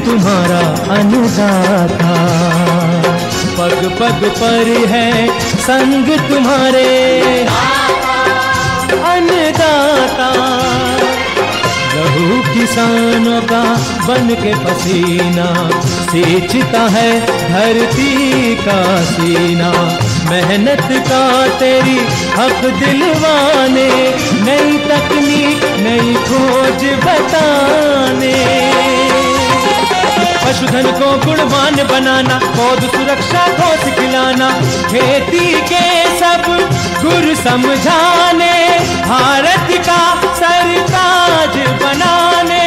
तुम्हारा अन्नदाता, पग पग पर है संग तुम्हारे अन्नदाता। लहू किसानों का बन के पसीना सींचता है धरती का सीना। मेहनत का तेरी हक दिलवाने, नई तकनीक नई खोज बताने। पशुधन को गुणवान बनाना, पौध सुरक्षा को सिखलाना, खेती के सब गुर समझाने, भारत का सरताज बनाने।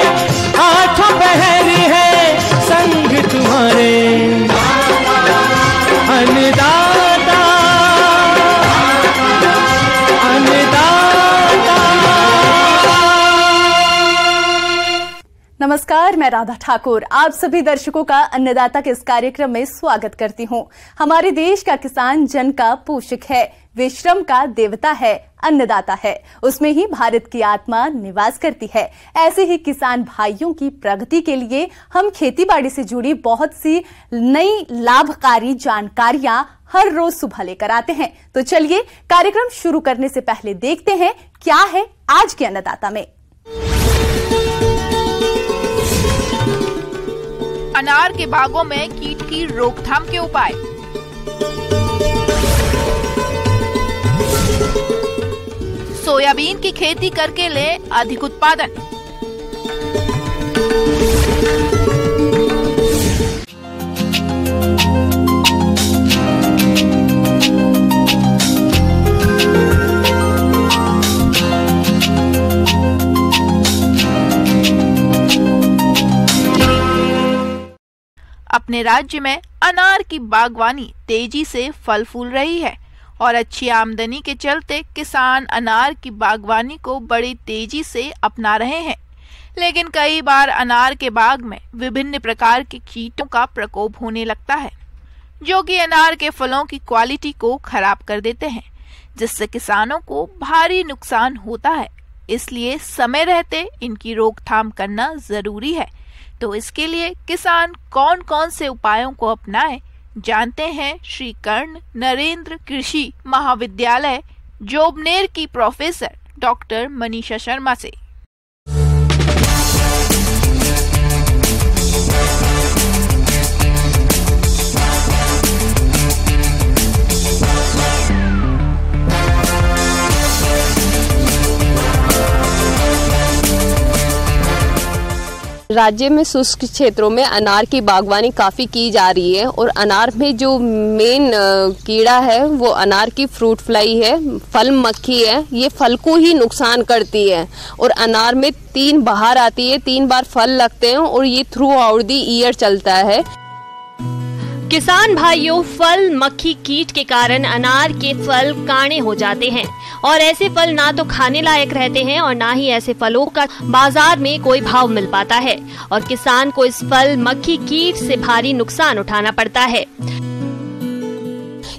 आठों पहर है संग तुम्हारे अन्नदाता, अन्नदाता। नमस्कार, मैं राधा ठाकुर आप सभी दर्शकों का अन्नदाता के इस कार्यक्रम में स्वागत करती हूं। हमारे देश का किसान जन का पोषक है, वे श्रम का देवता है, अन्नदाता है, उसमें ही भारत की आत्मा निवास करती है। ऐसे ही किसान भाइयों की प्रगति के लिए हम खेतीबाड़ी से जुड़ी बहुत सी नई लाभकारी जानकारियां हर रोज सुबह लेकर आते हैं। तो चलिए कार्यक्रम शुरू करने से पहले देखते हैं क्या है आज के अन्नदाता में। अनार के बागों में कीट की रोकथाम के उपाय। सोयाबीन की खेती करके ले अधिक उत्पादन। अपने राज्य में अनार की बागवानी तेजी से फल फूल रही है और अच्छी आमदनी के चलते किसान अनार की बागवानी को बड़ी तेजी से अपना रहे हैं। लेकिन कई बार अनार के बाग में विभिन्न प्रकार के कीटों का प्रकोप होने लगता है, जो कि अनार के फलों की क्वालिटी को खराब कर देते हैं, जिससे किसानों को भारी नुकसान होता है। इसलिए समय रहते इनकी रोकथाम करना जरूरी है। तो इसके लिए किसान कौन कौन से उपायों को अपनाएं, जानते हैं श्री कर्ण नरेंद्र कृषि महाविद्यालय जोबनेर की प्रोफेसर डॉक्टर मनीषा शर्मा से। राज्य में शुष्क क्षेत्रों में अनार की बागवानी काफ़ी की जा रही है और अनार में जो मेन कीड़ा है वो अनार की फ्रूट फ्लाई है, फल मक्खी है। ये फल को ही नुकसान करती है और अनार में 3 बहार आती है, 3 बार फल लगते हैं और ये थ्रू आउट दी ईयर चलता है। किसान भाइयों, फल मक्खी कीट के कारण अनार के फल काणे हो जाते हैं और ऐसे फल ना तो खाने लायक रहते हैं और ना ही ऐसे फलों का बाजार में कोई भाव मिल पाता है और किसान को इस फल मक्खी कीट से भारी नुकसान उठाना पड़ता है।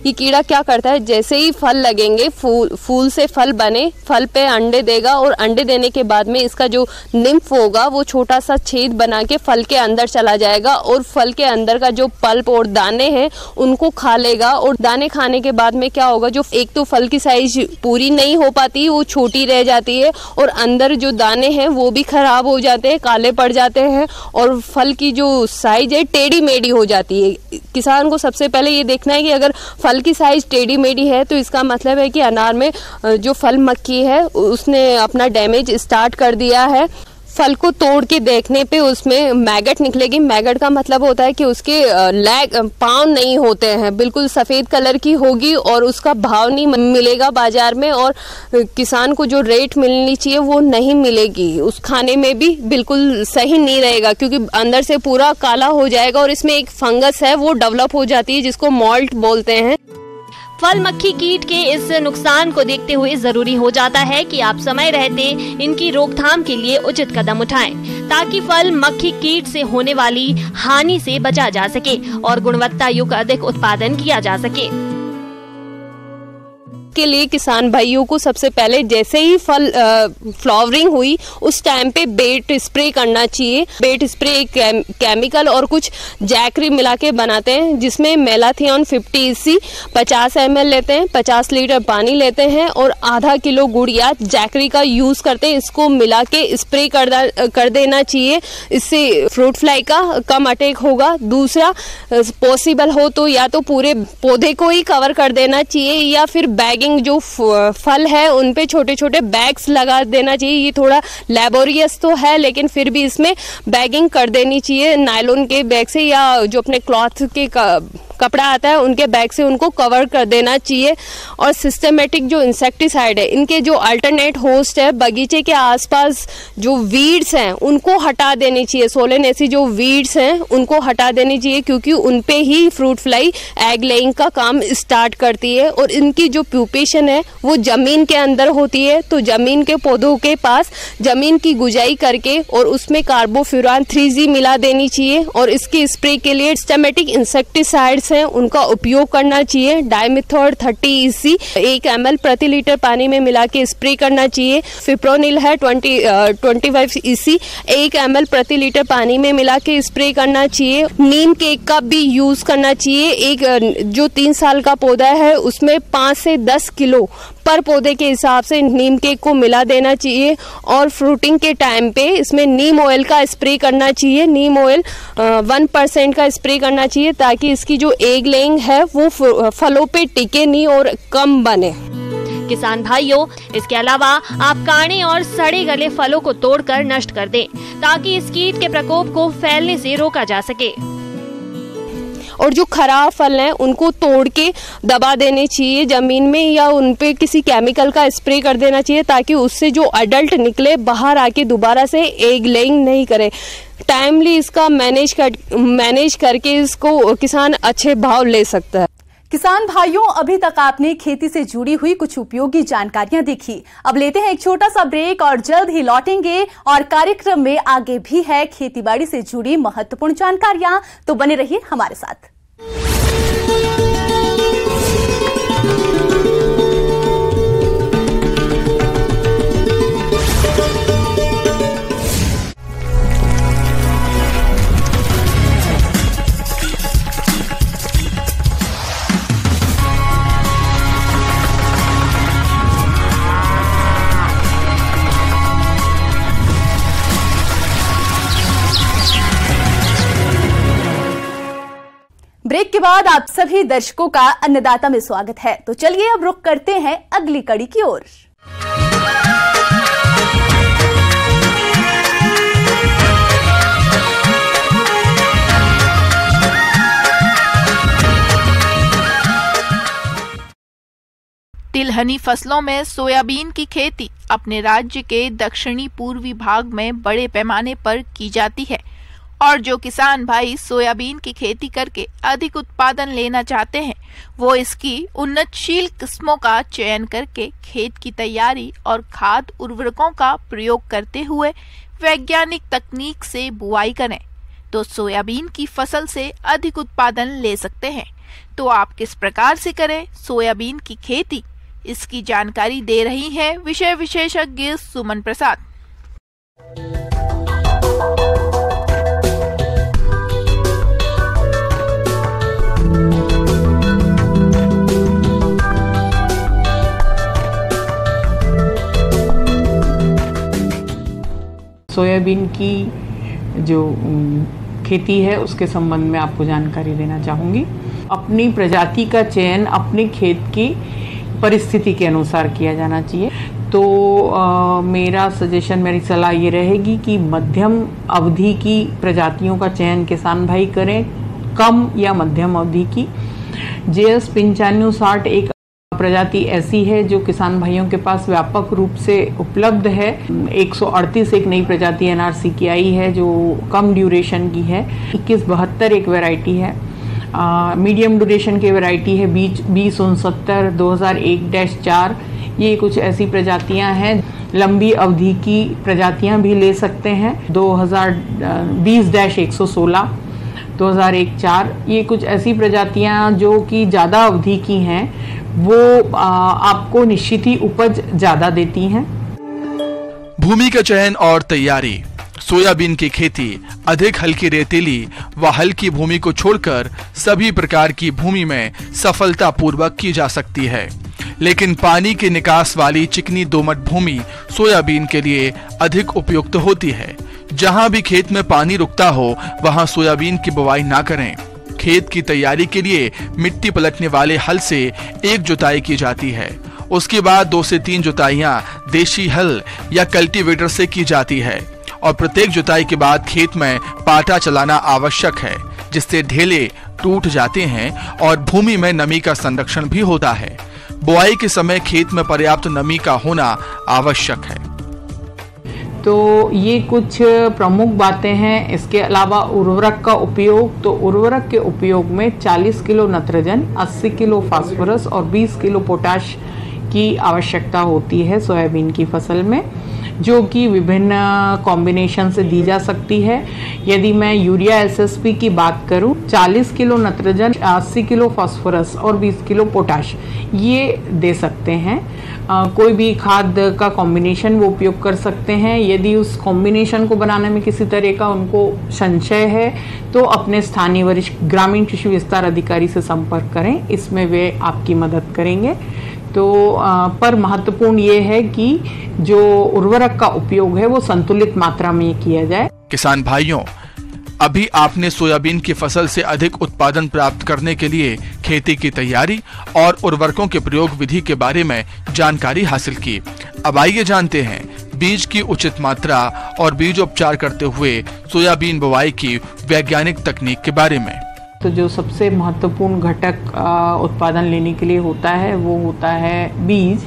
ये कीड़ा क्या करता है, जैसे ही फल लगेंगे, फूल से फल बने, फल पे अंडे देगा और अंडे देने के बाद में इसका जो निम्फ होगा वो छोटा सा छेद बना के फल के अंदर चला जाएगा और फल के अंदर का जो पल्प और दाने हैं उनको खा लेगा। और दाने खाने के बाद में क्या होगा, जो एक तो फल की साइज पूरी नहीं हो पाती, वो छोटी रह जाती है और अंदर जो दाने हैं वो भी खराब हो जाते हैं, काले पड़ जाते हैं और फल की जो साइज है टेढ़ी मेढ़ी हो जाती है। किसान को सबसे पहले ये देखना है कि अगर फल की साइज टेढ़ी मेढ़ी है तो इसका मतलब है कि अनार में जो फल मक्खी है उसने अपना डैमेज स्टार्ट कर दिया है। फल को तोड़ के देखने पे उसमें मैगट निकलेगी। मैगट का मतलब होता है कि उसके पाँव नहीं होते हैं, बिल्कुल सफ़ेद कलर की होगी और उसका भाव नहीं मिलेगा बाजार में और किसान को जो रेट मिलनी चाहिए वो नहीं मिलेगी। उस खाने में भी बिल्कुल सही नहीं रहेगा क्योंकि अंदर से पूरा काला हो जाएगा और इसमें एक फंगस है वो डेवलप हो जाती है जिसको मॉल्ट बोलते हैं। फल मक्खी कीट के इस नुकसान को देखते हुए जरूरी हो जाता है कि आप समय रहते इनकी रोकथाम के लिए उचित कदम उठाएं ताकि फल मक्खी कीट से होने वाली हानि से बचा जा सके और गुणवत्ता युक्त अधिक उत्पादन किया जा सके। के लिए किसान भाइयों को सबसे पहले जैसे ही फल फ्लावरिंग हुई उस टाइम पे बेट स्प्रे करना चाहिए। बेट स्प्रे एक केमिकल और कुछ जैकरी मिला के बनाते हैं, जिसमें मेलाथियन 50 EC 50 ml लेते हैं, 50 लीटर पानी लेते हैं और आधा किलो गुड़ या जैकरी का यूज करते हैं। इसको मिला के स्प्रे कर देना चाहिए। इससे फ्रूट फ्लाई का कम अटैक होगा। दूसरा, पॉसिबल हो तो या तो पूरे पौधे को ही कवर कर देना चाहिए या फिर बैगिंग जो फल है उन पे छोटे छोटे बैग्स लगा देना चाहिए। ये थोड़ा लेबोरियस तो है लेकिन फिर भी इसमें बैगिंग कर देनी चाहिए। नायलॉन के बैग से या जो अपने क्लॉथ के कपड़ा आता है उनके बैग से उनको कवर कर देना चाहिए। और सिस्टमेटिक जो इंसेक्टिसाइड है, इनके जो अल्टरनेट होस्ट है, बगीचे के आसपास जो वीड्स हैं उनको हटा देनी चाहिए। सोलेनेसी जो वीड्स हैं उनको हटा देनी चाहिए, क्योंकि उनपे ही फ्रूट फ्लाई एग लेइंग का काम स्टार्ट करती है। और इनकी जो प्यूपेशन है वो जमीन के अंदर होती है, तो जमीन के पौधों के पास जमीन की गुजाई करके और उसमें कार्बोफ्यूरान 3G मिला देनी चाहिए। और इसके स्प्रे के लिए सिस्टमेटिक इंसेक्टिसाइड्स हैं उनका उपयोग करना चाहिए। डाइमिथोड 30 EC 1 ml प्रति लीटर पानी में मिला के स्प्रे करना चाहिए। फिप्रोनिल है 25 EC 1 ml प्रति लीटर पानी में मिला के स्प्रे करना चाहिए। नीम केक का भी यूज करना चाहिए। एक जो 3 साल का पौधा है उसमें 5 से 10 किलो पर पौधे के हिसाब से नीम केक को मिला देना चाहिए। और फ्रूटिंग के टाइम पे इसमें नीम ऑयल का स्प्रे करना चाहिए। नीम ऑयल 1% का स्प्रे करना चाहिए, ताकि इसकी जो एग लेइंग है वो फलों पे टिके नहीं और कम बने। किसान भाइयों, इसके अलावा आप काणे और सड़े गले फलों को तोड़कर नष्ट कर दें, ताकि इस कीट के प्रकोप को फैलने से रोका जा सके। और जो खराब फल हैं उनको तोड़ के दबा देने चाहिए जमीन में, या उन पे किसी केमिकल का स्प्रे कर देना चाहिए, ताकि उससे जो अडल्ट निकले बाहर आके दोबारा से एग लेइंग नहीं करे। टाइमली इसका मैनेज करके इसको किसान अच्छे भाव ले सकता है। किसान भाइयों, अभी तक आपने खेती से जुड़ी हुई कुछ उपयोगी जानकारियां देखी। अब लेते हैं एक छोटा सा ब्रेक और जल्द ही लौटेंगे। और कार्यक्रम में आगे भी है खेतीबाड़ी से जुड़ी महत्वपूर्ण जानकारियां, तो बने रहिए हमारे साथ। ब्रेक के बाद आप सभी दर्शकों का अन्नदाता में स्वागत है। तो चलिए अब रुख करते हैं अगली कड़ी की ओर। तिलहनी फसलों में सोयाबीन की खेती अपने राज्य के दक्षिणी पूर्वी भाग में बड़े पैमाने पर की जाती है। और जो किसान भाई सोयाबीन की खेती करके अधिक उत्पादन लेना चाहते हैं, वो इसकी उन्नतशील किस्मों का चयन करके खेत की तैयारी और खाद उर्वरकों का प्रयोग करते हुए वैज्ञानिक तकनीक से बुआई करें, तो सोयाबीन की फसल से अधिक उत्पादन ले सकते हैं। तो आप किस प्रकार से करें सोयाबीन की खेती, इसकी जानकारी दे रही हैं विषय विशेषज्ञ सुमन प्रसाद। सोयाबीन की जो खेती है उसके संबंध में आपको जानकारी देना चाहूँगी। अपनी प्रजाति का चयन अपने खेत की परिस्थिति के अनुसार किया जाना चाहिए। तो मेरा सजेशन, मेरी सलाह ये रहेगी कि मध्यम अवधि की प्रजातियों का चयन किसान भाई करें, कम या मध्यम अवधि की। JS 9560 एक प्रजाति ऐसी है जो किसान भाइयों के पास व्यापक रूप से उपलब्ध है। 138 एक नई प्रजाति NRC की आई है जो कम ड्यूरेशन की है। 2172 एक वैरायटी है। मीडियम ड्यूरेशन की वैरायटी है 2069 2001-4। ये कुछ ऐसी प्रजातियां हैं। लंबी अवधि की प्रजातियां भी ले सकते हैं 2020-116 2001-4। ये कुछ ऐसी प्रजातियां जो कि ज़्यादा अवधि की हैं, वो आपको निश्चित ही उपज ज्यादा देती हैं। भूमि का चयन और तैयारी। सोयाबीन की खेती अधिक हल्की रेतीली व हल्की भूमि को छोड़कर सभी प्रकार की भूमि में सफलतापूर्वक की जा सकती है, लेकिन पानी के निकास वाली चिकनी दोमट भूमि सोयाबीन के लिए अधिक उपयुक्त होती है। जहां भी खेत में पानी रुकता हो वहां सोयाबीन की बुवाई ना करें। खेत की तैयारी के लिए मिट्टी पलटने वाले हल से एक जुताई की जाती है। उसके बाद 2 से 3 जुताइयां देशी हल या कल्टीवेटर से की जाती है और प्रत्येक जुताई के बाद खेत में पाटा चलाना आवश्यक है, जिससे ढेले टूट जाते हैं और भूमि में नमी का संरक्षण भी होता है। बुआई के समय खेत में पर्याप्त नमी का होना आवश्यक है। तो ये कुछ प्रमुख बातें हैं। इसके अलावा उर्वरक का उपयोग, तो उर्वरक के उपयोग में 40 किलो नत्रजन, 80 किलो फास्फोरस और 20 किलो पोटाश की आवश्यकता होती है सोयाबीन की फसल में, जो कि विभिन्न कॉम्बिनेशन से दी जा सकती है। यदि मैं यूरिया एसएसपी की बात करूं, 40 किलो नत्रजन, 80 किलो फास्फोरस और 20 किलो पोटाश ये दे सकते हैं। कोई भी खाद का कॉम्बिनेशन वो उपयोग कर सकते हैं। यदि उस कॉम्बिनेशन को बनाने में किसी तरह का उनको संशय है तो अपने स्थानीय वरिष्ठ ग्रामीण कृषि विस्तार अधिकारी से संपर्क करें, इसमें वे आपकी मदद करेंगे। तो पर महत्वपूर्ण ये है कि जो उर्वरक का उपयोग है वो संतुलित मात्रा में किया जाए। किसान भाइयों, अभी आपने सोयाबीन की फसल से अधिक उत्पादन प्राप्त करने के लिए खेती की तैयारी और उर्वरकों के प्रयोग विधि के बारे में जानकारी हासिल की। अब आइए जानते हैं बीज की उचित मात्रा और बीजोपचार करते हुए सोयाबीन बुवाई की वैज्ञानिक तकनीक के बारे में। तो जो सबसे महत्वपूर्ण घटक उत्पादन लेने के लिए होता है वो होता है बीज,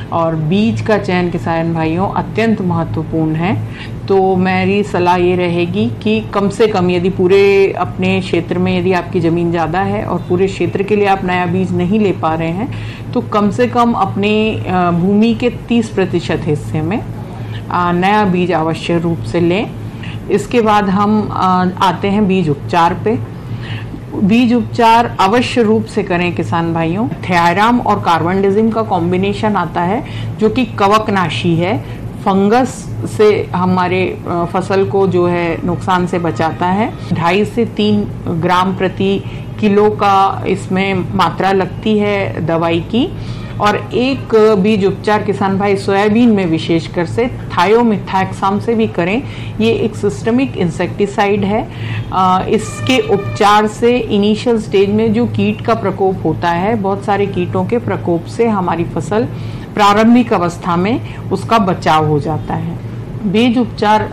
और बीज का चयन किसान भाइयों अत्यंत महत्वपूर्ण है। तो मेरी सलाह ये रहेगी कि कम से कम, यदि पूरे अपने क्षेत्र में यदि आपकी ज़मीन ज़्यादा है और पूरे क्षेत्र के लिए आप नया बीज नहीं ले पा रहे हैं, तो कम से कम अपने भूमि के 30% हिस्से में नया बीज अवश्य रूप से लें। इसके बाद हम आते हैं बीज उपचार पे। बीज उपचार अवश्य रूप से करें किसान भाइयों। थियाराम और कार्बनडिजिम का कॉम्बिनेशन आता है जो कि कवकनाशी है, फंगस से हमारे फसल को जो है नुकसान से बचाता है। 2.5 से 3 ग्राम प्रति किलो का इसमें मात्रा लगती है दवाई की। और एक बीज उपचार किसान भाई सोयाबीन में विशेषकर से थायोमिथाक्साम से भी करें। ये एक सिस्टमिक इंसेक्टिसाइड है। इसके उपचार से इनिशियल स्टेज में जो कीट का प्रकोप होता है, बहुत सारे कीटों के प्रकोप से हमारी फसल प्रारंभिक अवस्था में उसका बचाव हो जाता है। बीज उपचार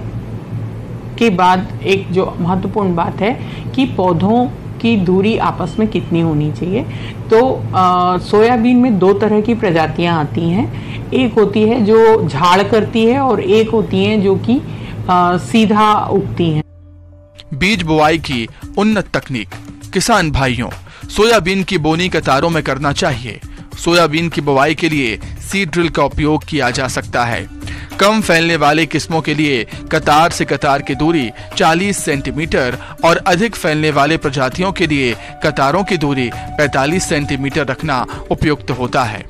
के बाद एक जो महत्वपूर्ण बात है कि पौधों की दूरी आपस में कितनी होनी चाहिए। तो सोयाबीन में 2 तरह की प्रजातियां आती हैं। एक होती है जो झाड़ करती है और एक होती है जो कि सीधा उगती हैं। बीज बुआई की उन्नत तकनीक। किसान भाइयों, सोयाबीन की बोनी कतारों में करना चाहिए। सोयाबीन की बुआई के लिए सीड ड्रिल का उपयोग किया जा सकता है। कम फैलने वाले किस्मों के लिए कतार से कतार की दूरी 40 सेंटीमीटर और अधिक फैलने वाले प्रजातियों के लिए कतारों की दूरी 45 सेंटीमीटर रखना उपयुक्त होता है।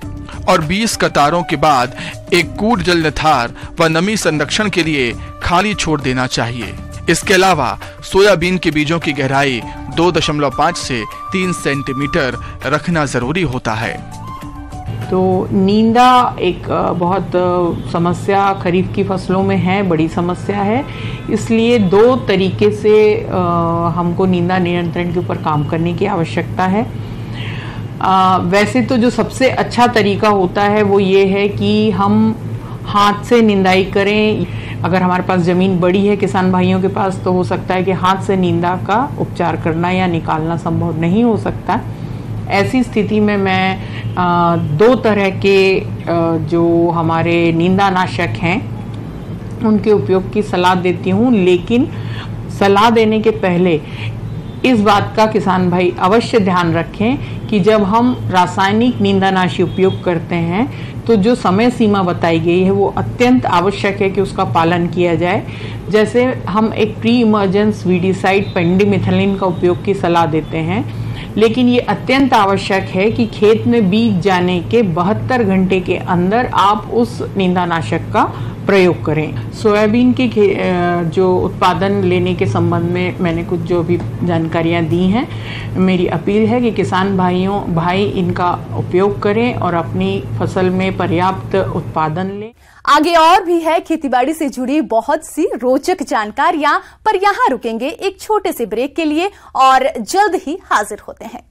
और 20 कतारों के बाद एक कूट जल निथार व नमी संरक्षण के लिए खाली छोड़ देना चाहिए। इसके अलावा सोयाबीन के बीजों की गहराई 2.5 से 3 सेंटीमीटर रखना जरूरी होता है। तो नींदा एक बहुत समस्या खरीफ की फसलों में है, बड़ी समस्या है। इसलिए 2 तरीके से हमको नींदा नियंत्रण के ऊपर काम करने की आवश्यकता है। वैसे तो जो सबसे अच्छा तरीका होता है वो ये है कि हम हाथ से निंदाई करें। अगर हमारे पास ज़मीन बड़ी है किसान भाइयों के पास, तो हो सकता है कि हाथ से नींदा का उपचार करना या निकालना संभव नहीं हो सकता। ऐसी स्थिति में मैं 2 तरह के जो हमारे नींदानाशक हैं उनके उपयोग की सलाह देती हूँ। लेकिन सलाह देने के पहले इस बात का किसान भाई अवश्य ध्यान रखें कि जब हम रासायनिक निंदानाशी उपयोग करते हैं तो जो समय सीमा बताई गई है वो अत्यंत आवश्यक है कि उसका पालन किया जाए। जैसे हम एक प्री इमर्जेंस वीडिसाइड पेंडिमिथलिन का उपयोग की सलाह देते हैं, लेकिन ये अत्यंत आवश्यक है कि खेत में बीज जाने के 72 घंटे के अंदर आप उस निंदानाशक का प्रयोग करें। सोयाबीन के जो उत्पादन लेने के संबंध में मैंने कुछ जो भी जानकारियां दी हैं, मेरी अपील है कि किसान भाई इनका उपयोग करें और अपनी फसल में पर्याप्त उत्पादन लें। आगे और भी है खेतीबाड़ी से जुड़ी बहुत सी रोचक जानकारियां, पर यहां रुकेंगे एक छोटे से ब्रेक के लिए और जल्द ही हाजिर होते हैं।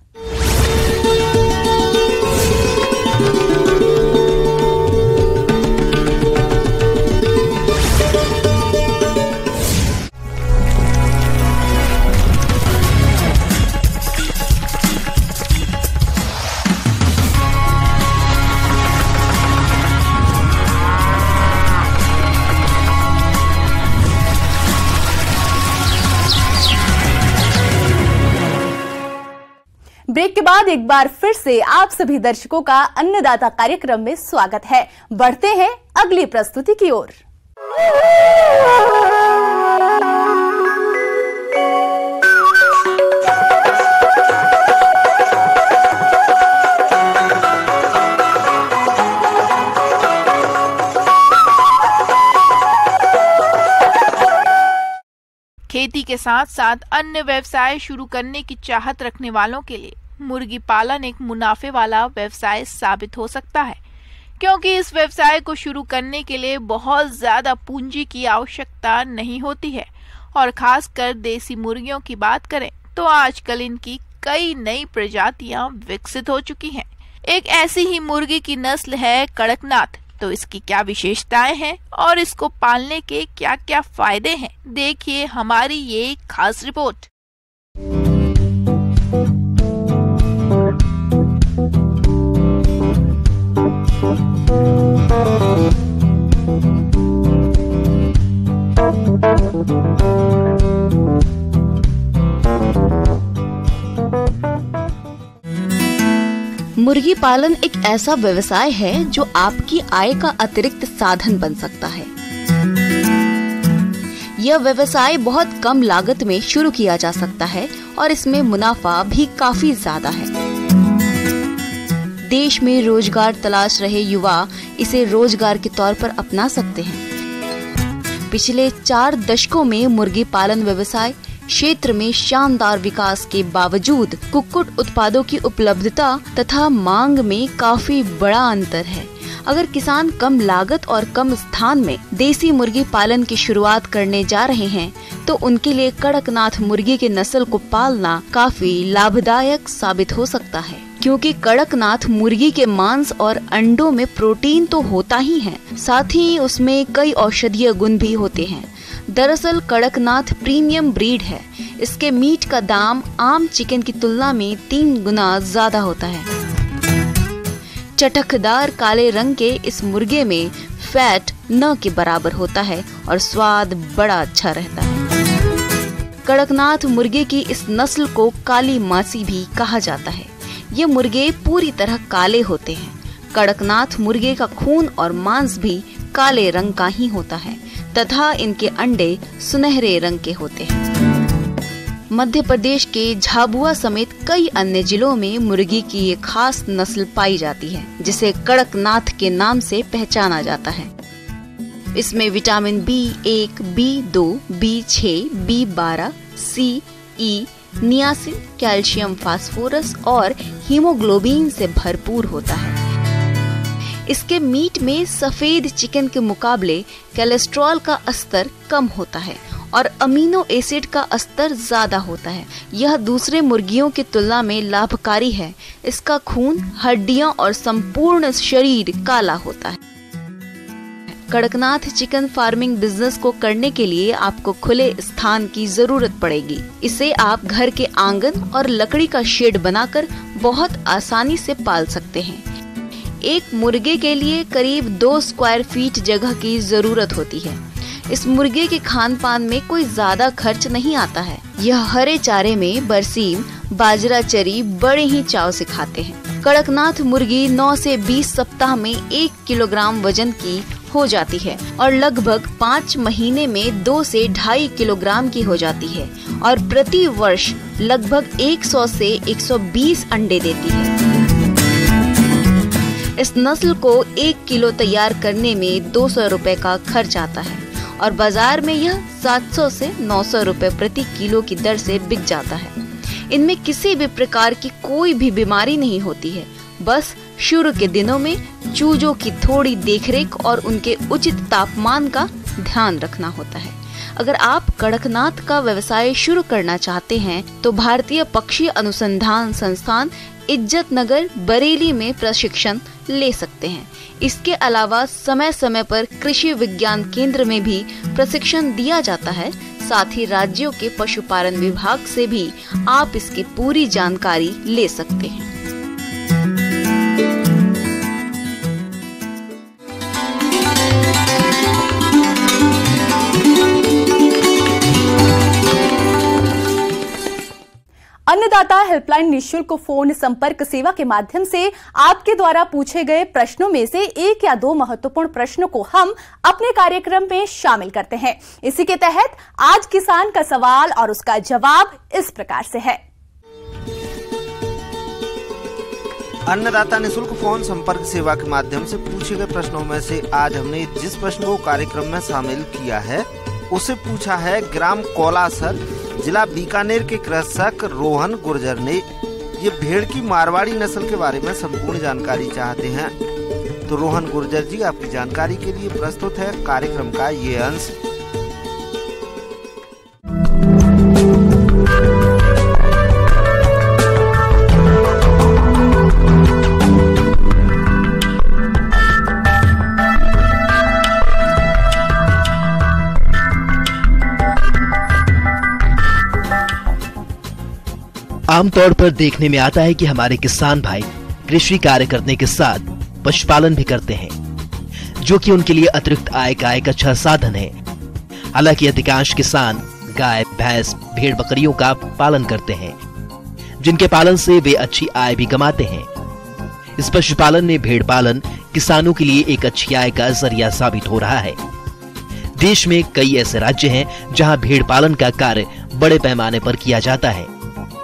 ब्रेक के बाद एक बार फिर से आप सभी दर्शकों का अन्नदाता कार्यक्रम में स्वागत है। बढ़ते हैं अगली प्रस्तुति की ओर। खेती के साथ साथ अन्य व्यवसाय शुरू करने की चाहत रखने वालों के लिए मुर्गी पालन एक मुनाफे वाला व्यवसाय साबित हो सकता है, क्योंकि इस व्यवसाय को शुरू करने के लिए बहुत ज्यादा पूंजी की आवश्यकता नहीं होती है। और खासकर देसी मुर्गियों की बात करें तो आजकल इनकी कई नई प्रजातियां विकसित हो चुकी हैं। एक ऐसी ही मुर्गी की नस्ल है कड़कनाथ। तो इसकी क्या विशेषताएं हैं और इसको पालने के क्या क्या फायदे हैं, देखिए हमारी ये खास रिपोर्ट। मुर्गी पालन एक ऐसा व्यवसाय है जो आपकी आय का अतिरिक्त साधन बन सकता है। यह व्यवसाय बहुत कम लागत में शुरू किया जा सकता है और इसमें मुनाफा भी काफी ज्यादा है। देश में रोजगार तलाश रहे युवा इसे रोजगार के तौर पर अपना सकते हैं। पिछले 4 दशकों में मुर्गी पालन व्यवसाय क्षेत्र में शानदार विकास के बावजूद कुक्कुट उत्पादों की उपलब्धता तथा मांग में काफी बड़ा अंतर है। अगर किसान कम लागत और कम स्थान में देसी मुर्गी पालन की शुरुआत करने जा रहे हैं तो उनके लिए कड़कनाथ मुर्गी के नस्ल को पालना काफी लाभदायक साबित हो सकता है, क्योंकि कड़कनाथ मुर्गी के मांस और अंडों में प्रोटीन तो होता ही है, साथ ही उसमें कई औषधीय गुण भी होते हैं। दरअसल कड़कनाथ प्रीमियम ब्रीड है। इसके मीट का दाम आम चिकन की तुलना में 3 गुना ज्यादा होता है। चटकदार काले रंग के इस मुर्गे में फैट न के बराबर होता है और स्वाद बड़ा अच्छा रहता है। कड़कनाथ मुर्गे की इस नस्ल को काली मासी भी कहा जाता है। ये मुर्गे पूरी तरह काले होते हैं। कड़कनाथ मुर्गे का खून और मांस भी काले रंग का ही होता है तथा इनके अंडे सुनहरे रंग के होते हैं। मध्य प्रदेश के झाबुआ समेत कई अन्य जिलों में मुर्गी की ये खास नस्ल पाई जाती है, जिसे कड़कनाथ के नाम से पहचाना जाता है। इसमें vitamin B1, B2, B6, B12, C, E, niacin, calcium, phosphorus और हीमोग्लोबिन से भरपूर होता है। इसके मीट में सफेद चिकन के मुकाबले कोलेस्ट्रॉल का स्तर कम होता है और अमीनो एसिड का स्तर ज्यादा होता है। यह दूसरे मुर्गियों की तुलना में लाभकारी है। इसका खून, हड्डियां और संपूर्ण शरीर काला होता है। कड़कनाथ चिकन फार्मिंग बिजनेस को करने के लिए आपको खुले स्थान की जरूरत पड़ेगी। इसे आप घर के आंगन और लकड़ी का शेड बनाकर बहुत आसानी से पाल सकते हैं। एक मुर्गे के लिए करीब 2 स्क्वायर फीट जगह की जरूरत होती है। इस मुर्गे के खान पान में कोई ज्यादा खर्च नहीं आता है। यह हरे चारे में बरसीम, बाजरा चरी बड़े ही चाव से खाते हैं। कड़कनाथ मुर्गी 9 से 20 सप्ताह में 1 किलोग्राम वजन की हो जाती है और लगभग 5 महीने में 2 से 2.5 किलोग्राम की हो जाती है और प्रति वर्ष लगभग 100 से 120 अंडे देती है। इस नस्ल को 1 किलो तैयार करने में 200 रुपए का खर्च आता है और बाजार में यह 700 से 900 रुपए प्रति किलो की दर से बिक जाता है। इनमें किसी भी प्रकार की कोई भी बीमारी नहीं होती है। बस शुरू के दिनों में चूजों की थोड़ी देखरेख और उनके उचित तापमान का ध्यान रखना होता है। अगर आप कड़कनाथ का व्यवसाय शुरू करना चाहते हैं तो भारतीय पक्षी अनुसंधान संस्थान इज्जत नगर बरेली में प्रशिक्षण ले सकते हैं। इसके अलावा समय समय पर कृषि विज्ञान केंद्र में भी प्रशिक्षण दिया जाता है। साथ ही राज्यों के पशुपालन विभाग से भी आप इसकी पूरी जानकारी ले सकते हैं। अन्नदाता हेल्पलाइन निःशुल्क फोन संपर्क सेवा के माध्यम से आपके द्वारा पूछे गए प्रश्नों में से 1 या 2 महत्वपूर्ण प्रश्नों को हम अपने कार्यक्रम में शामिल करते हैं। इसी के तहत आज किसान का सवाल और उसका जवाब इस प्रकार से है। अन्नदाता निःशुल्क फोन संपर्क सेवा के माध्यम से पूछे गए प्रश्नों में से आज हमने जिस प्रश्न को कार्यक्रम में शामिल किया है उसे पूछा है ग्राम कोलासर, जिला बीकानेर के कृषक रोहन गुर्जर ने। ये भेड़ की मारवाड़ी नस्ल के बारे में संपूर्ण जानकारी चाहते हैं। तो रोहन गुर्जर जी, आपकी जानकारी के लिए प्रस्तुत है कार्यक्रम का ये अंश। आमतौर पर देखने में आता है कि हमारे किसान भाई कृषि कार्य करने के साथ पशुपालन भी करते हैं, जो कि उनके लिए अतिरिक्त आय का एक अच्छा साधन है। हालांकि अधिकांश किसान गाय, भैंस, भेड़ बकरियों का पालन करते हैं, जिनके पालन से वे अच्छी आय भी कमाते हैं। इस पशुपालन में भेड़ पालन किसानों के लिए एक अच्छी आय का जरिया साबित हो रहा है। देश में कई ऐसे राज्य हैं जहां भेड़ पालन का कार्य बड़े पैमाने पर किया जाता है,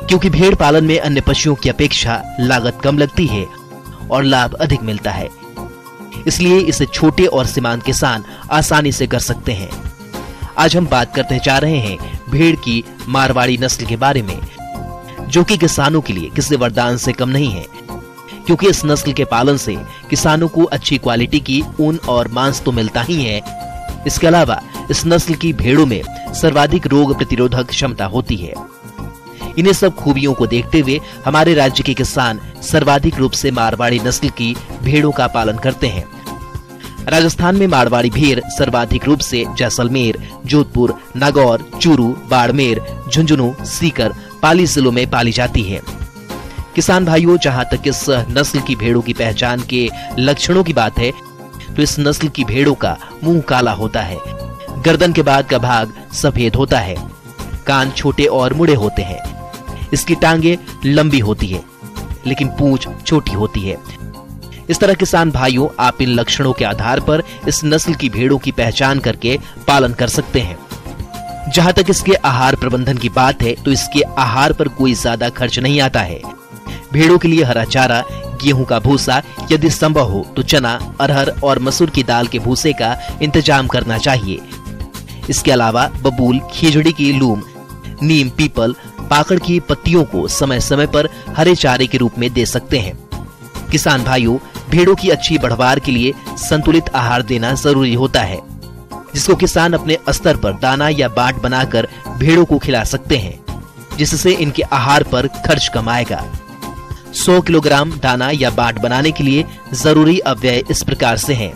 क्योंकि भेड़ पालन में अन्य पशुओं की अपेक्षा लागत कम लगती है और लाभ अधिक मिलता है। इसलिए इसे छोटे और सीमांत किसान आसानी से कर सकते हैं। आज हम बात करते जा रहे हैं भेड़ की मारवाड़ी नस्ल के बारे में, जो कि किसानों के लिए किसी वरदान से कम नहीं है, क्योंकि इस नस्ल के पालन से किसानों को अच्छी क्वालिटी की ऊन और मांस तो मिलता ही है। इसके अलावा इस नस्ल की भेड़ों में सर्वाधिक रोग प्रतिरोधक क्षमता होती है। इन्हें सब खूबियों को देखते हुए हमारे राज्य के किसान सर्वाधिक रूप से मारवाड़ी नस्ल की भेड़ों का पालन करते हैं। राजस्थान में मारवाड़ी भेड़ सर्वाधिक रूप से जैसलमेर, जोधपुर, नागौर, चूरू, बाड़मेर, झुंझुनू, सीकर, पाली जिलों में पाली जाती है। किसान भाइयों, जहां तक इस नस्ल की भेड़ों की पहचान के लक्षणों की बात है, तो इस नस्ल की भेड़ों का मुंह काला होता है, गर्दन के बाद का भाग सफेद होता है, कान छोटे और मुड़े होते हैं, इसकी टांगे लंबी होती है लेकिन पूंछ छोटी होती है। इस तरह किसान भाइयों, आप इन लक्षणों के आधार पर इस नस्ल की भेड़ों की पहचान करके पालन कर सकते हैं। जहां तक इसके आहार प्रबंधन की बात है, तो इसके आहार पर कोई ज्यादा खर्च नहीं आता है। भेड़ों के लिए हरा चारा, गेहूं का भूसा, यदि संभव हो तो चना, अरहर और मसूर की दाल के भूसे का इंतजाम करना चाहिए। इसके अलावा बबूल, खिचड़ी की लूम, नीम, पीपल, पाकड़ की पत्तियों को समय समय पर हरे चारे के रूप में दे सकते हैं। किसान भाइयों, भेड़ों की अच्छी बढ़वार के लिए संतुलित आहार देना जरूरी होता है, जिसको किसान अपने स्तर पर दाना या बाट बनाकर भेड़ों को खिला सकते हैं, जिससे इनके आहार पर खर्च कम आएगा। 100 किलोग्राम दाना या बाट बनाने के लिए जरूरी अव्यय इस प्रकार से हैं: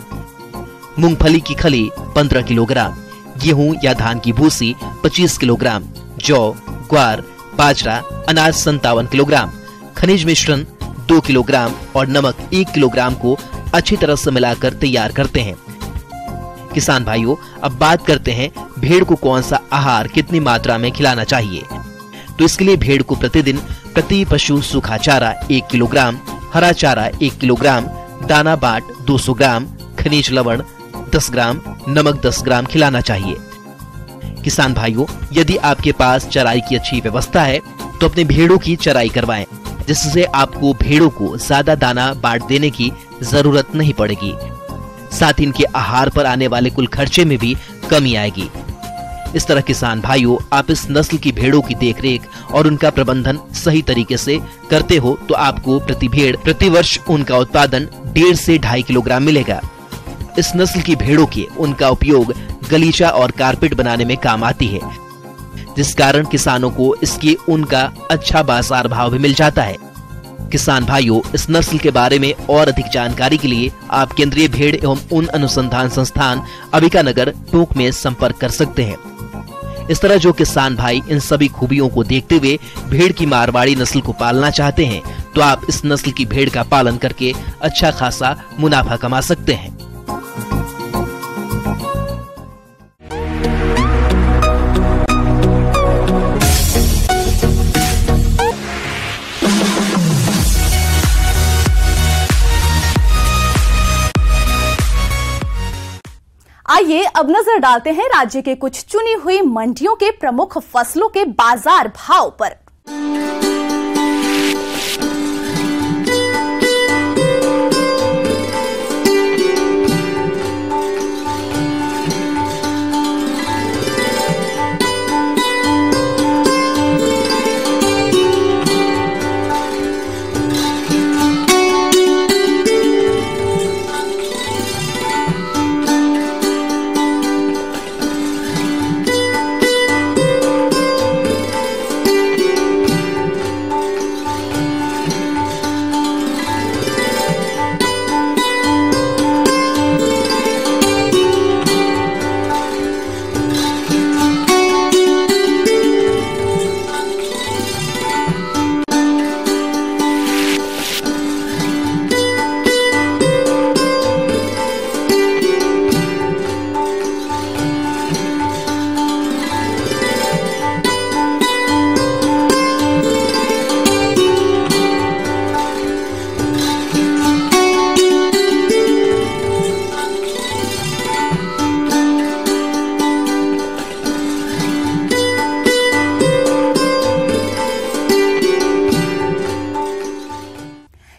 मूंगफली की खली 15 किलोग्राम, गेहूं या धान की भूसी 25 किलोग्राम, जौ, ग्वार, बाजरा, अनाज 57 किलोग्राम, खनिज मिश्रण 2 किलोग्राम और नमक 1 किलोग्राम को अच्छी तरह से मिलाकर तैयार करते हैं। किसान भाइयों, अब बात करते हैं भेड़ को कौन सा आहार कितनी मात्रा में खिलाना चाहिए। तो इसके लिए भेड़ को प्रतिदिन प्रति पशु सूखा चारा 1 किलोग्राम, हरा चारा 1 किलोग्राम, दाना बाट 200 ग्राम, खनिज लवण 10 ग्राम, नमक 10 ग्राम खिलाना चाहिए। किसान भाइयों, यदि आपके पास चराई की अच्छी व्यवस्था है तो अपने भेड़ों की चराई करवाएं, जिससे आपको भेड़ों को ज्यादा दाना बाट देने की जरूरत नहीं पड़ेगी। साथ ही इनके आहार पर आने वाले कुल खर्चे में भी कमी आएगी। इस तरह किसान भाइयों, आप इस नस्ल की भेड़ों की देखरेख और उनका प्रबंधन सही तरीके से करते हो तो आपको प्रति भेड़ प्रति वर्ष उनका उत्पादन 1.5 से 2.5 किलोग्राम मिलेगा। इस नस्ल की भेड़ों के उनका उपयोग गलीचा और कारपेट बनाने में काम आती है, जिस कारण किसानों को इसकी ऊन का अच्छा बाजार भाव भी मिल जाता है। किसान भाइयों, इस नस्ल के बारे में और अधिक जानकारी के लिए आप केंद्रीय भेड़ एवं ऊन अनुसंधान संस्थान अंबिका नगर टोंक में संपर्क कर सकते हैं। इस तरह जो किसान भाई इन सभी खूबियों को देखते हुए भेड़ की मारवाड़ी नस्ल को पालना चाहते हैं तो आप इस नस्ल की भेड़ का पालन करके अच्छा खासा मुनाफा कमा सकते हैं। आइए अब नजर डालते हैं राज्य के कुछ चुनी हुई मंडियों के प्रमुख फसलों के बाजार भाव पर।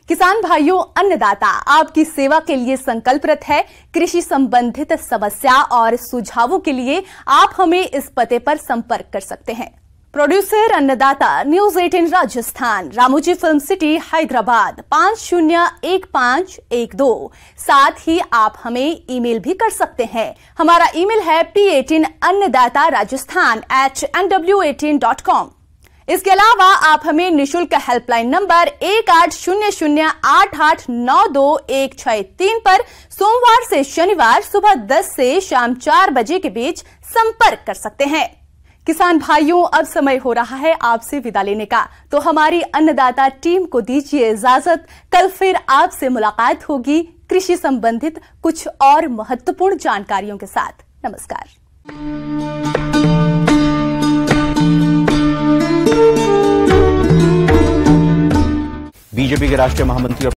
किसान भाइयों, अन्नदाता आपकी सेवा के लिए संकल्परत है। कृषि संबंधित समस्या और सुझावों के लिए आप हमें इस पते पर संपर्क कर सकते हैं। प्रोड्यूसर अन्नदाता, news 18 Rajasthan, Ramoji film city, Hyderabad 501512। साथ ही आप हमें ईमेल भी कर सकते हैं। हमारा ईमेल है p18annadattarajasthan@nw18.com। इसके अलावा आप हमें निशुल्क हेल्पलाइन नंबर 180088926163 पर सोमवार से शनिवार सुबह 10 से शाम 4 बजे के बीच संपर्क कर सकते हैं। किसान भाइयों, अब समय हो रहा है आपसे विदा लेने का, तो हमारी अन्नदाता टीम को दीजिए इजाजत। कल फिर आपसे मुलाकात होगी कृषि संबंधित कुछ और महत्वपूर्ण जानकारियों के साथ। नमस्कार। बीजेपी के राष्ट्रीय महामंत्री